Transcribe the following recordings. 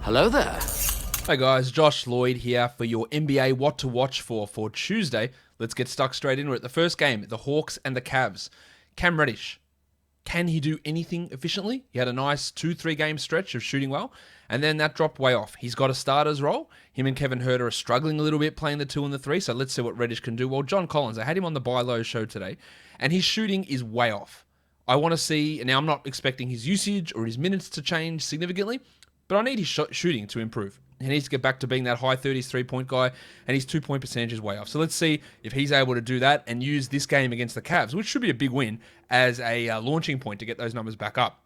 Hello there. Hey guys, Josh Lloyd here for your NBA What to Watch for Tuesday. Let's get stuck straight into it. The first game, the Hawks and the Cavs. Cam Reddish, can he do anything efficiently? He had a nice 2-3 game stretch of shooting well, and then that dropped way off. He's got a starter's role. Him and Kevin Huerter are struggling a little bit playing the 2 and the 3, so let's see what Reddish can do. Well, John Collins, I had him on the Buy Low show today, and his shooting is way off. I want to see, now I'm not expecting his usage or his minutes to change significantly, but I need his shooting to improve. He needs to get back to being that high 30s three-point guy, and his 2-point percentage is way off. So let's see if he's able to do that and use this game against the Cavs, which should be a big win, as a launching point to get those numbers back up.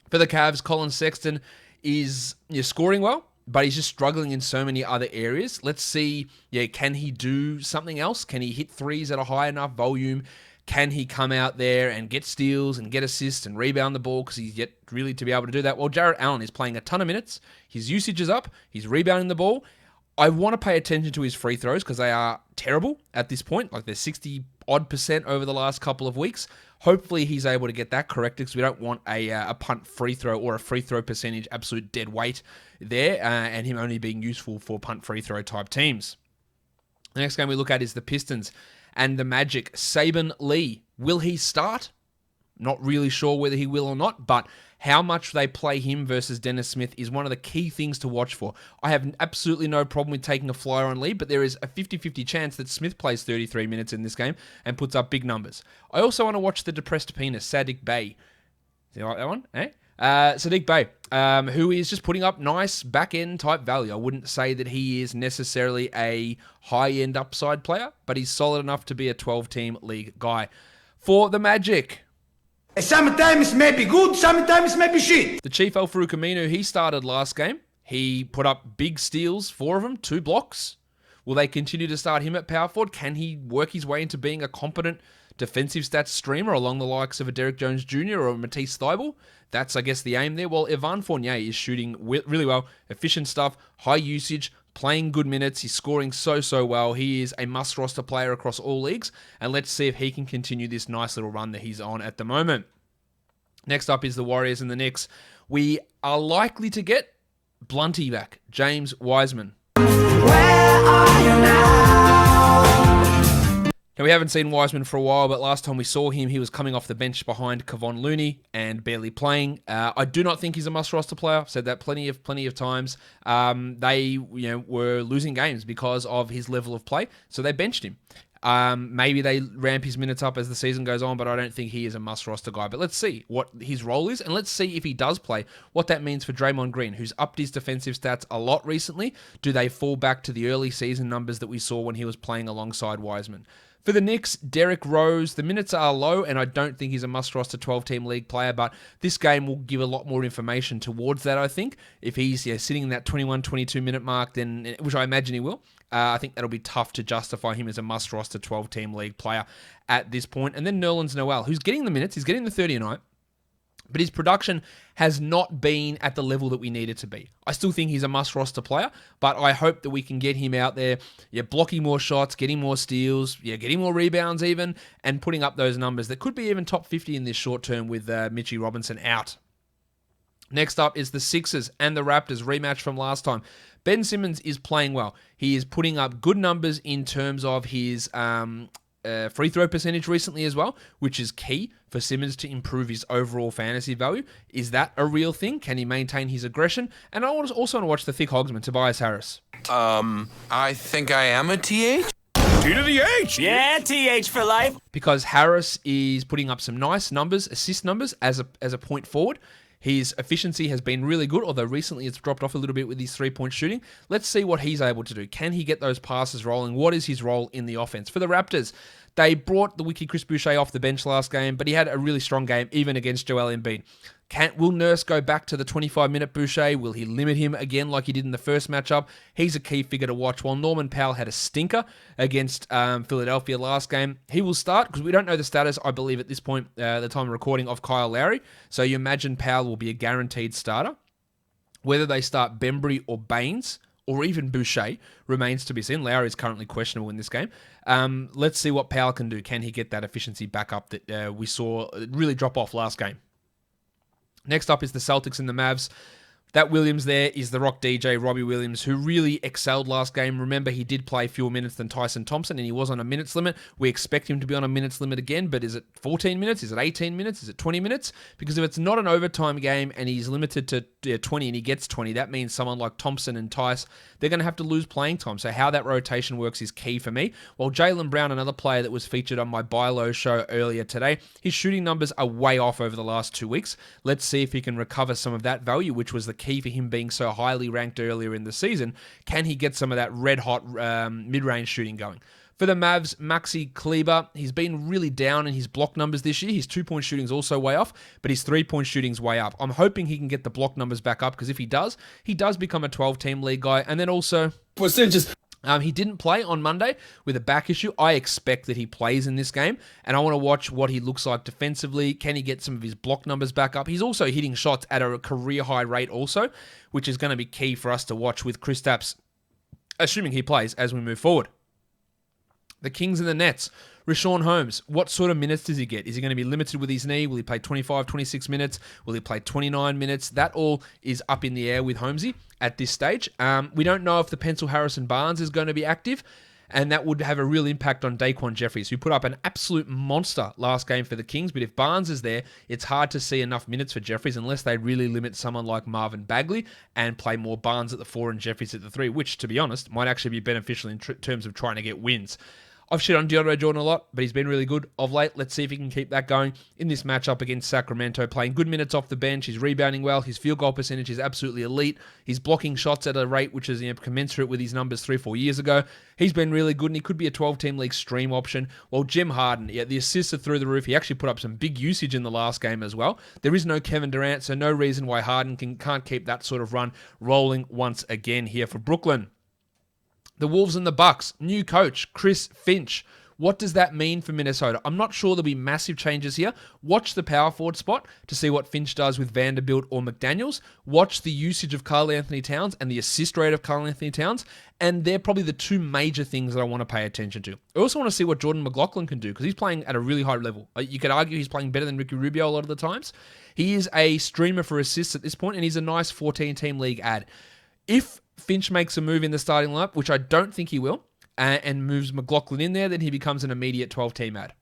For the Cavs, Colin Sexton is scoring well, but he's just struggling in so many other areas. Let's see, can he do something else? Can he hit threes at a high enough volume? Can he come out there and get steals and get assists and rebound the ball, because he's yet really to be able to do that? Well, Jarrett Allen is playing a ton of minutes. His usage is up. He's rebounding the ball. I want to pay attention to his free throws because they are terrible at this point. Like, they're 60-odd% over the last couple of weeks. Hopefully he's able to get that corrected, because we don't want a punt free throw or a free throw percentage absolute dead weight there, and him only being useful for punt free throw type teams. The next game we look at is the Pistons and the Magic. Saben Lee, will he start? Not really sure whether he will or not, but how much they play him versus Dennis Smith is one of the key things to watch for. I have absolutely no problem with taking a flyer on Lee, but there is a 50-50 chance that Smith plays 33 minutes in this game and puts up big numbers. I also want to watch the depressed penis, Saddiq Bey. Do you like that one? Saddiq Bey, who is just putting up nice back-end type value. I wouldn't say that he is necessarily a high-end upside player, but he's solid enough to be a 12-team league guy. For the Magic, sometimes may be good, sometimes may be shit. the Chief Al-Farouq Aminu, he started last game. He put up big steals, 4 of them, 2 blocks. Will they continue to start him at power forward? Can he work his way into being a competent defensive stats streamer along the likes of a Derek Jones Jr. or a Matisse Thybulle? That's, I guess, the aim there. Well, Evan Fournier is shooting really well, efficient stuff, high usage, playing good minutes. He's scoring so well. He is a must-roster player across all leagues, and let's see if he can continue this nice little run that he's on at the moment. Next up is the Warriors and the Knicks. We are likely to get Blunty back, James Wiseman. Where are you now? Now, we haven't seen Wiseman for a while, but last time we saw him, he was coming off the bench behind Kevon Looney and barely playing. I do not think he's a must-roster player. I've said that plenty of times. They were losing games because of his level of play, so they benched him. Maybe they ramp his minutes up as the season goes on, but I don't think he is a must-roster guy. But let's see what his role is, and let's see if he does play, what that means for Draymond Green, who's upped his defensive stats a lot recently. Do they fall back to the early season numbers that we saw when he was playing alongside Wiseman? For the Knicks, Derrick Rose, the minutes are low, and I don't think he's a must-roster 12-team league player, but this game will give a lot more information towards that, I think. If he's sitting in that 21, 22-minute mark, then, which I imagine he will, I think that'll be tough to justify him as a must-roster 12-team league player at this point. And then Nerlens Noel, who's getting the minutes, he's getting the 30 a night, but his production has not been at the level that we need it to be. I still think he's a must-roster player, but I hope that we can get him out there, blocking more shots, getting more steals, getting more rebounds even, and putting up those numbers that could be even top 50 in this short term with Mitchie Robinson out. Next up is the Sixers and the Raptors, rematch from last time. Ben Simmons is playing well. He is putting up good numbers in terms of his free throw percentage recently as well, which is key for Simmons to improve his overall fantasy value. Is that a real thing? Can he maintain his aggression? And I also want to watch the thick hogsman, Tobias Harris. I think I am a TH? T to the H. Yeah, TH for life. Because Harris is putting up some nice numbers, assist numbers, as a point forward. His efficiency has been really good, although recently it's dropped off a little bit with his three-point shooting. Let's see what he's able to do. Can he get those passes rolling? What is his role in the offense? For the Raptors, they brought the wiki Chris Boucher off the bench last game, but he had a really strong game, even against Joel Embiid. Will Nurse go back to the 25-minute Boucher? Will he limit him again like he did in the first matchup? He's a key figure to watch. While Norman Powell had a stinker against Philadelphia last game, he will start because we don't know the status, I believe, at this point, the time of recording, of Kyle Lowry. So you imagine Powell will be a guaranteed starter. Whether they start Bembry or Baines or even Boucher remains to be seen. Lowry is currently questionable in this game. Let's see what Powell can do. Can he get that efficiency back up that we saw really drop off last game? Next up is the Celtics and the Mavs. That Williams there is the Rock DJ, Robbie Williams, who really excelled last game. Remember, he did play fewer minutes than Tyson Thompson, and he was on a minutes limit. We expect him to be on a minutes limit again, but is it 14 minutes? Is it 18 minutes? Is it 20 minutes? Because if it's not an overtime game and he's limited to 20 and he gets 20, that means someone like Thompson and Tice, they're going to have to lose playing time. So how that rotation works is key for me. While Jaylen Brown, another player that was featured on my buy low show earlier today, his shooting numbers are way off over the last 2 weeks. Let's see if he can recover some of that value, which was the key for him being so highly ranked earlier in the season. Can he get some of that red-hot mid-range shooting going? For the Mavs, Maxi Kleber, he's been really down in his block numbers this year. His two-point shooting's also way off, but his three-point shooting's way up. I'm hoping he can get the block numbers back up, because if he does become a 12-team league guy. And then also, percentages. He didn't play on Monday with a back issue. I expect that he plays in this game, and I want to watch what he looks like defensively. Can he get some of his block numbers back up? He's also hitting shots at a career-high rate also, which is going to be key for us to watch with Kristaps, assuming he plays, as we move forward. The Kings and the Nets. Richaun Holmes, what sort of minutes does he get? Is he going to be limited with his knee? Will he play 25, 26 minutes? Will he play 29 minutes? That all is up in the air with Holmesy at this stage. We don't know if the Pencil Harrison Barnes is going to be active, and that would have a real impact on Daquan Jeffries, who put up an absolute monster last game for the Kings. But if Barnes is there, it's hard to see enough minutes for Jeffries unless they really limit someone like Marvin Bagley and play more Barnes at the 4 and Jeffries at the 3, which, to be honest, might actually be beneficial in terms of trying to get wins. I've shit on DeAndre Jordan a lot, but he's been really good of late. Let's see if he can keep that going in this matchup against Sacramento, playing good minutes off the bench. He's rebounding well. His field goal percentage is absolutely elite. He's blocking shots at a rate which is commensurate with his numbers 3-4 years ago. He's been really good, and he could be a 12-team league stream option. While Jim Harden, the assists are through the roof. He actually put up some big usage in the last game as well. There is no Kevin Durant, so no reason why Harden can't keep that sort of run rolling once again here for Brooklyn. The Wolves and the Bucks, new coach, Chris Finch. What does that mean for Minnesota? I'm not sure there'll be massive changes here. Watch the power forward spot to see what Finch does with Vanderbilt or McDaniels. Watch the usage of Karl-Anthony Towns and the assist rate of Karl-Anthony Towns. And they're probably the two major things that I want to pay attention to. I also want to see what Jordan McLaughlin can do, because he's playing at a really high level. You could argue he's playing better than Ricky Rubio a lot of the times. He is a streamer for assists at this point, and he's a nice 14-team league ad. If Finch makes a move in the starting lineup, which I don't think he will, and moves McLaughlin in there, then he becomes an immediate 12-team ad.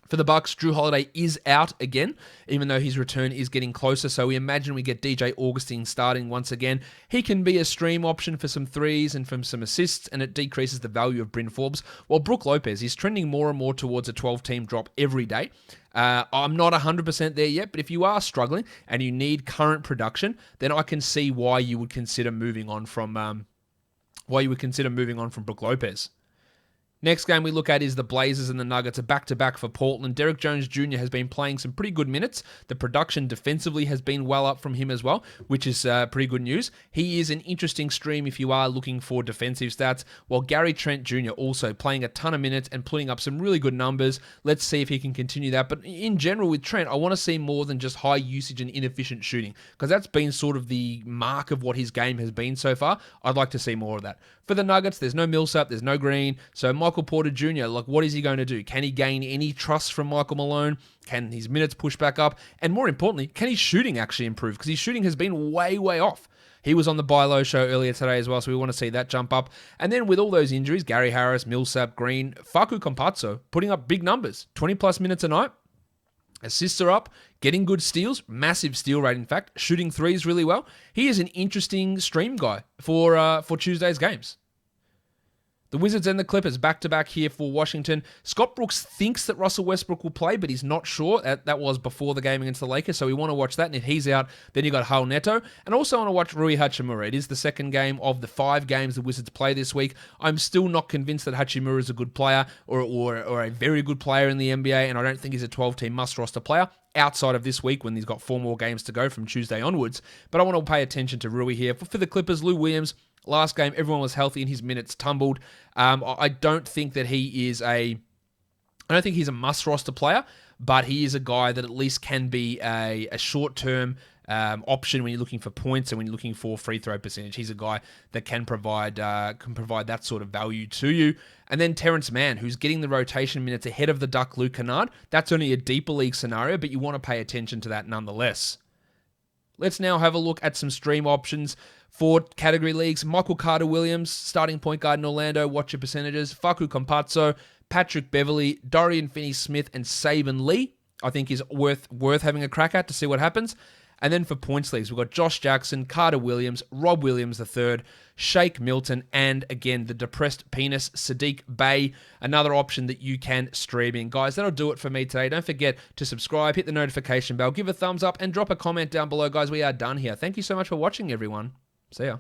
For the Bucks, Drew Holiday is out again, even though his return is getting closer. So we imagine we get DJ Augustine starting once again. He can be a stream option for some threes and from some assists, and it decreases the value of Bryn Forbes. While Brook Lopez is trending more and more towards a 12-team drop every day. I'm not 100% there yet, but if you are struggling and you need current production, then I can see why you would consider moving on from Brook Lopez. Next game we look at is the Blazers and the Nuggets, a back-to-back for Portland. Derek Jones Jr. has been playing some pretty good minutes. The production defensively has been well up from him as well, which is pretty good news. He is an interesting stream if you are looking for defensive stats, while Gary Trent Jr. also playing a ton of minutes and putting up some really good numbers. Let's see if he can continue that. But in general with Trent, I want to see more than just high usage and inefficient shooting, because that's been sort of the mark of what his game has been so far. I'd like to see more of that. For the Nuggets, there's no Millsap, there's no Green, so Michael Porter Jr., what is he going to do? Can he gain any trust from Michael Malone? Can his minutes push back up? And more importantly, can his shooting actually improve? Because his shooting has been way, way off. He was on the Buy Low show earlier today as well, so we want to see that jump up. And then with all those injuries, Gary Harris, Millsap, Green, Facu Campazzo putting up big numbers, 20-plus minutes a night. Assists are up, getting good steals, massive steal rate in fact, shooting threes really well. He is an interesting stream guy for Tuesday's games. The Wizards and the Clippers back-to-back here for Washington. Scott Brooks thinks that Russell Westbrook will play, but he's not sure. That was before the game against the Lakers, so we want to watch that. And if he's out, then you got Raul Neto. And also want to watch Rui Hachimura. It is the second game of the 5 games the Wizards play this week. I'm still not convinced that Hachimura is a good player or a very good player in the NBA, and I don't think he's a 12-team must-roster player outside of this week when he's got 4 more games to go from Tuesday onwards. But I want to pay attention to Rui here. For the Clippers, Lou Williams, last game, everyone was healthy and his minutes tumbled. I don't think that he's a must-roster player, but he is a guy that at least can be a short-term option when you're looking for points and when you're looking for free throw percentage. He's a guy that can provide that sort of value to you. And then Terrence Mann, who's getting the rotation minutes ahead of the Duck Luke Kennard. That's only a deeper league scenario, but you want to pay attention to that nonetheless. Let's now have a look at some stream options for category leagues. Michael Carter-Williams, starting point guard in Orlando. Watch your percentages. Facu Campazzo, Patrick Beverley, Dorian Finney-Smith, and Saban Lee, I think is worth having a crack at to see what happens. And then for points leagues, we've got Josh Jackson, Carter Williams, Rob Williams III, Shake Milton, and again, the depressed penis, Sadiq Bey, another option that you can stream in. Guys, that'll do it for me today. Don't forget to subscribe, hit the notification bell, give a thumbs up, and drop a comment down below. Guys, we are done here. Thank you so much for watching, everyone. See ya.